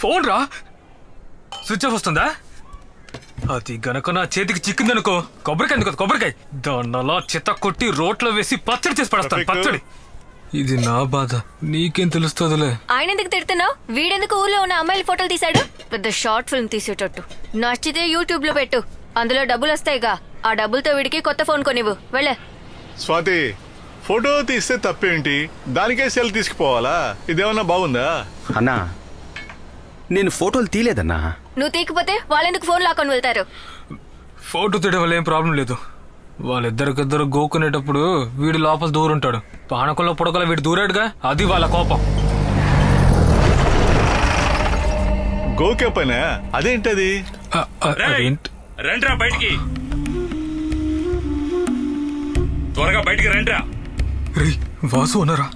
Phone రా, switch off వస్తుందా? అది గనక నా చేతికి చిక్కిందనుకో, కొబ్బరికాయ ఎందుకు కొబ్బరికాయ దాన్నలా చెత్త కొట్టి రోట్లో వేసి పచ్చడి చేసి పడేస్తాను. పచ్చడి. ఇది నా బాధ, నీకేం తెలుస్తుందిలే. ఆయన ఎందుకు తిడుతున్నావు? వీడెందుకు ఊర్లో ఉన్న అమ్మాయిల ఫోటోలు తీసాడు? పెద్ద షార్ట్ ఫిల్మ్ తీసేటట్టు. నచ్చితే యూట్యూబ్ లో పెట్టు, అందులో డబ్బులు వస్తాయిగా. ఆ డబ్బులతో వీడికి కొత్త ఫోన్ కొనివ్వు. వెళ్ళే. స్వాతి, ఫోటో తీస్తే తప్పేంటి? దానికే సెల్ తీసుకుపోవాలా? ఇదేమన్నా బాగుందా? అన్నా, నేను ఫోటోలు తీయలేదన్నా. నువ్వు తీయకపోతే వాళ్ళెందుకు ఫోన్ లాక్కొని వెళ్తారు? ఫోటో తీయడం వల్ల ఏం ప్రాబ్లం లేదు. వాళ్ళిద్దరికిద్దరు గోకునేటప్పుడు వీడు లోపల దూరుంటాడు, పానకంలో పుడకల వీడు దూరాడుగా, అది వాళ్ళ కోపం. గోకే పనా? అదేంటది? రండ్రా బయటికి, త్వరగా బయటికి రండ్రా. వాసు అన్నారా?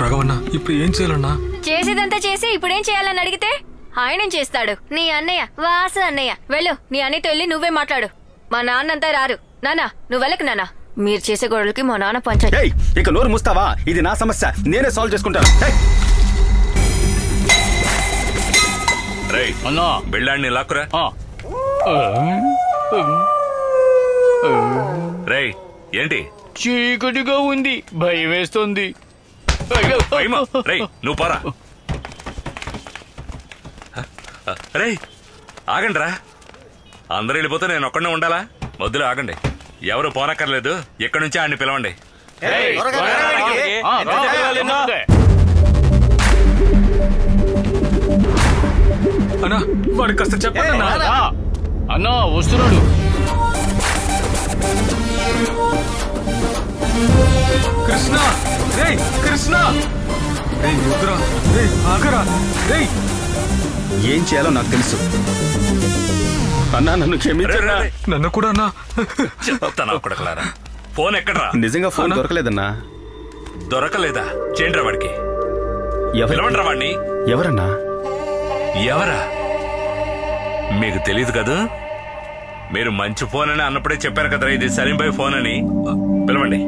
రాఘవన్నా, ఇప్పుడు ఏం చేయాలన్నా? చేసేదంతా చేసి ఇప్పుడేం చేయాలని అడిగితే ఆయనేం చేస్తాడు? నీ అన్నయ్య, వాసు అన్నయ్య. వెళ్ళు, నీ అన్నయ్యతో వెళ్ళి నువ్వే మాట్లాడు. మా నాన్నంతా రారు. నానా, నువ్వు వెళ్ళకు నానా. మీరు చేసే గొడవలకి మా నాన్న పంచాయతీ. ఇక నోరు ముస్తావా? ఇది నా సమస్య, నేనే సాల్వ్ చేసుకుంటాను. అన్నా, బిళ్ళాన్ని లాక్కురా. రేయ్, ఏంటి? చీకటిగా ఉంది, భయం వేస్తుంది. నువ్వు పోరా. రేయ్, ఆగండి రా. అందరూ వెళ్ళిపోతే నేను ఒక్కడనే ఉండాలా? వద్దులే, ఆగండి. ఎవరు పోనక్కర్లేదు. ఎక్కడి నుంచి ఆయన్ని పిలవండి. అన్నా, వాడికి కాస్త చెప్పండి అన్నా. అన్నా వస్తున్నాడు. కృష్ణ, రేయ్ కృష్ణ, రేయ్ వద్దురా, రేయ్ ఆగరా, రేయ్. ఏం చేయాలో నాకు తెలుసు అన్నా, నన్ను క్షమించరా. నన్ను కూడా అన్నా. చెప్తాను కొడకలారా. ఫోన్ ఎక్కడరా? నిజంగా ఫోన్ దొరకలేదన్నా. దొరకలేదా? చేయండిరా వాడికి. పిలవండిరా వాడిని. ఎవరన్నా? ఎవరా? మీకు తెలీదు కదా? మీరు మంచి ఫోన్ అని అన్నప్పుడే చెప్పారు కదరా ఇది సలీంబాయ్ ఫోన్ అని. పిలవండి,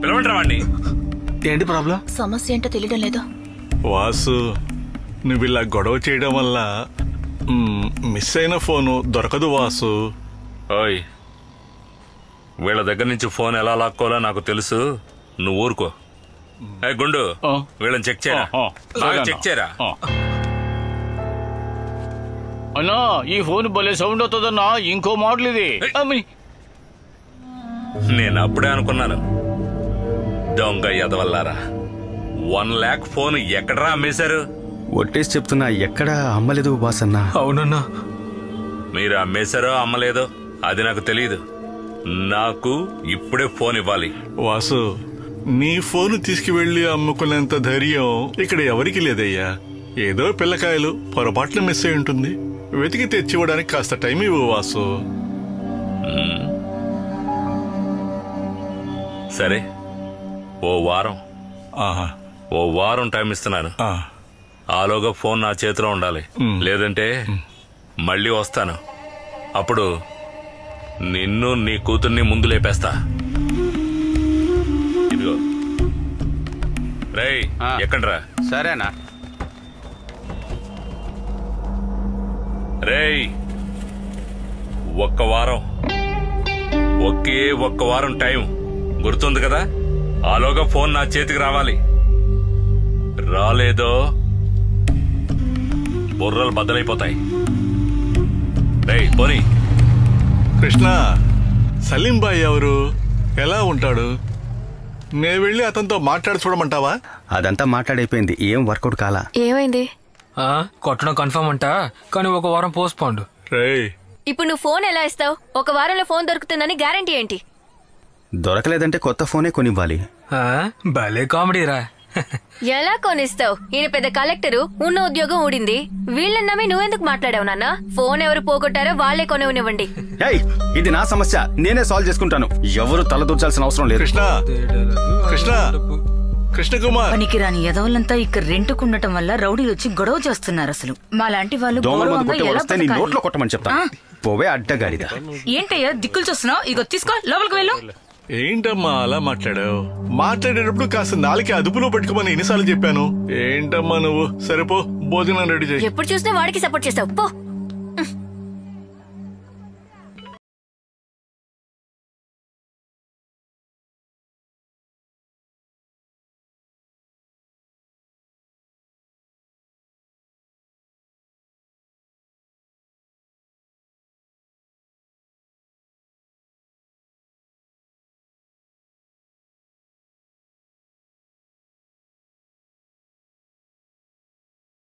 పిలవండిరా వాడిని. ఏంటి ప్రాబ్లం? సమస్య ఏంటో తెలియడం లేదు. వాసు, నువ్వు ఇలా గొడవ చేయడం వల్ల మిస్ అయిన ఫోను దొరకదు వాసు. ఓయ్, వీళ్ళ దగ్గర నుంచి ఫోన్ ఎలా లాక్కోవాలో నాకు తెలుసు, నువ్వు ఊరుకో. గుండు, వీళ్ళని చెక్ చేయరా. చెక్ చేయరా. అన్నా, ఈ ఫోన్ భలే సౌండ్ అవుతుందన్నా. ఇంకో మోడల్ ఇది. నేను అప్పుడే అనుకున్నాను, దొంగ ఎదవల్లారా. 1 lakh ఫోన్ ఎక్కడరా అమ్మేశారు? ఒట్టేసి చెప్తున్నా, ఎక్కడా అమ్మలేదు బాస్ అన్నా. అవునన్నా. మీరు అమ్మేశారో అమ్మలేదో అది నాకు తెలియదు. నాకు ఇప్పుడే ఫోన్ ఇవ్వాలి. వాసు, నీ ఫోను తీసుకువెళ్లి అమ్ముకునేంత ధైర్యం ఇక్కడ ఎవరికి లేదయ్యా. ఏదో పిల్లకాయలు పొరపాట్లు మిస్ అయి ఉంటుంది. వెతికి తెచ్చివ్వడానికి కాస్త టైం ఇవ్వు వాసు. సరే, ఓ వారం టైం ఇస్తున్నాను. ఆలోగా ఫోన్ నా చేతిలో ఉండాలి. లేదంటే మళ్ళీ వస్తాను. అప్పుడు నిన్ను నీ కూతుర్ని ముందు లేపేస్తా. ఇదిగో. రేయ్, ఎక్కండ్రా. సరేనా? రేయ్, ఒక్క వారం, ఒక్క వారం టైం గుర్తుంది కదా? ఆలోగా ఫోన్ నా చేతికి రావాలి. రాలేదో బుర్రలు బద్దలైపోతాయి. రేయ్, పోనీ. కృష్ణ, సలీంబాయ్ ఎవరు? ఎలా ఉంటాడు? నేను వెళ్ళి అతనితో మాట్లాడి చూడమంటావా? అదంతా మాట్లాడైపోయింది, ఏం వర్కౌట్ కాలా. ఏమైంది? కొట్టడం కన్ఫర్మ్ అంట, కానీ 1 వారం పోస్ట్ పోండు. ఇప్పుడు నువ్వు ఫోన్ ఎలా ఇస్తావు? 1 వారంలో ఫోన్ దొరుకుతుందని గ్యారంటీ ఏంటి? దొరకలేదంటే కొత్త ఫోనే కొనివ్వాలి. భలే కామెడీరా. ఎలా కొనిస్తావు? ఈయన పెద్ద కలెక్టరు, ఉన్న ఉద్యోగం ఊడింది. వీళ్ళని నమ్మి నువ్వెందుకు మాట్లాడావు నాన్న? ఫోన్ ఎవరు పోగొట్టారో వాళ్లే కొనివ్వండి. ఇది నా సమస్య, నేనే సాల్వ్ చేసుకుంటాను. ఎవరు తలదూర్చాల్సిన అవసరం లేదు. కృష్ణకుమార్, పనికిరాని ఎదవలంతా ఇక్కడ రెంటుకుండటం వల్ల రౌడీలు వచ్చి గొడవ చేస్తున్నారు. అసలు మాలాంటి వాళ్ళు నోట్లో కొట్టమని చెప్తాను. పోవే అడ్డగాడిదా. ఏంటయ్యా దిక్కులు చూస్తున్నావు? ఇగో తీసుకో, లోపలికి వెళ్ళు. ఏంటమ్మా అలా మాట్లాడావు? మాట్లాడేటప్పుడు కాస్త నాలుకే అదుపులో పెట్టుకోమని ఎన్నిసార్లు చెప్పాను? ఏంటమ్మా నువ్వు? సరిపో, భోజనం రెడీ చేయి. ఎప్పుడు చూసినా వాడికి సపోర్ట్ చేస్తావు పో.